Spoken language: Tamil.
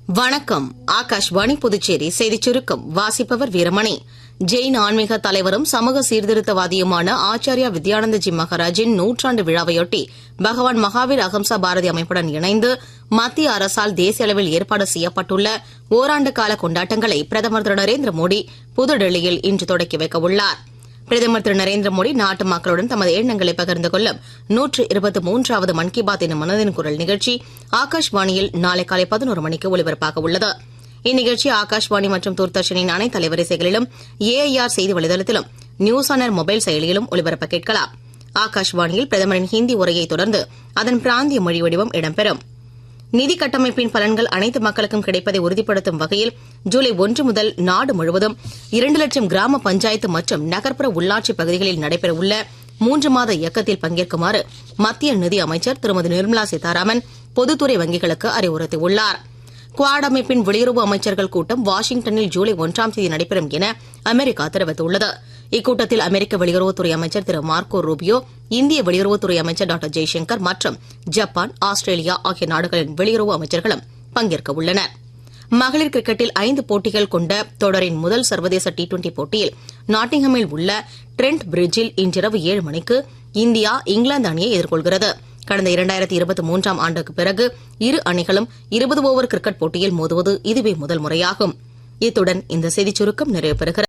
வணக்கம். ஆகாஷ்வாணி புதுச்சேரி செய்திச் சுருக்கம். வாசிப்பவர் வீரமணி. ஜெயின் ஆன்மீக தலைவரும் சமூக சீர்திருத்தவாதியுமான ஆச்சார்யா வித்யானந்தஜி மகாராஜின் 100ஆண்டு விழாவையொட்டி பகவான் மகாவீர் அஹம்சா பாரதி அமைப்புடன் இணைந்து மத்திய அரசால் தேசிய அளவில் ஏற்பாடு செய்யப்பட்டுள்ள ஓராண்டு கால கொண்டாட்டங்களை பிரதமர் திரு நரேந்திர மோடி புதுடெல்லியில் இன்று தொடக்கி வைக்க உள்ளார். பிரதமர் திரு நரேந்திர மோடி நாட்டு மக்களுடன் தமது எண்ணங்களை பகிர்ந்து கொள்ளும் 123வது மன் கி பாத் எனும் மனதின் குரல் நிகழ்ச்சி ஆகாஷ்வாணியில் நாளை காலை 11 மணிக்கு ஒலிபரப்பாக உள்ளது. இந்நிகழ்ச்சி ஆகாஷ்வாணி மற்றும் தூர்தர்ஷனின் அனைத்து அலைவரிசைகளிலும் AIR செய்தி வலைதளத்திலும் நியூஸ் ஆன் ஏர் மொபைல் செயலியிலும் ஒலிபரப்ப கேட்கலாம். ஆகாஷ்வாணியில் பிரதமரின் ஹிந்தி உரையை தொடர்ந்து அதன் பிராந்திய மொழி வடிவம் இடம்பெறும். நிதி கட்டமைப்பின் பலன்கள் அனைத்து மக்களுக்கும் கிடைப்பதை உறுதிப்படுத்தும் வகையில் ஜூலை 1 முதல் நாடு முழுவதும் 2 லட்சம் கிராம பஞ்சாயத்து மற்றும் நகர்ப்புற உள்ளாட்சி பகுதிகளில் நடைபெறவுள்ள 3 மாத இயக்கத்தில் பங்கேற்குமாறு மத்திய நிதி அமைச்சர் திருமதி நிர்மலா சீதாராமன் பொதுத்துறை வங்கிகளுக்கு அறிவுறுத்தியுள்ளார். குவாட் அமைப்பின் வெளியுறவு அமைச்சர்கள் கூட்டம் வாஷிங்டனில் ஜூலை 1ஆம் தேதி நடைபெறும் என அமெரிக்கா தெரிவித்துள்ளது. இக்கூட்டத்தில் அமெரிக்க வெளியுறவுத்துறை அமைச்சர் திரு மார்க்கோ ரூபியோ, இந்திய வெளியுறவுத்துறை அமைச்சர் டாக்டர் ஜெய்சங்கர் மற்றும் ஜப்பான், ஆஸ்திரேலியா ஆகிய நாடுகளின் வெளியுறவு அமைச்சர்களும் பங்கேற்க உள்ளனர். மகளிர் கிரிக்கெட்டில் 5 போட்டிகள் கொண்ட தொடரின் முதல் சர்வதேச T20 போட்டியில் நாட்டிங்ஹாமில் உள்ள ட்ரெண்ட் பிரிட்ஜில் இன்றிரவு 7 மணிக்கு இந்தியா இங்கிலாந்து அணியை எதிர்கொள்கிறது. கடந்த 2023ஆம் ஆண்டுக்கு பிறகு இரு அணிகளும் 20 ஓவர் கிரிக்கெட் போட்டியில் மோதுவது இதுவே முதல் முறையாகும். இத்துடன் இந்த செய்திச் சுருக்கம் நிறைவு பெறுகிறது.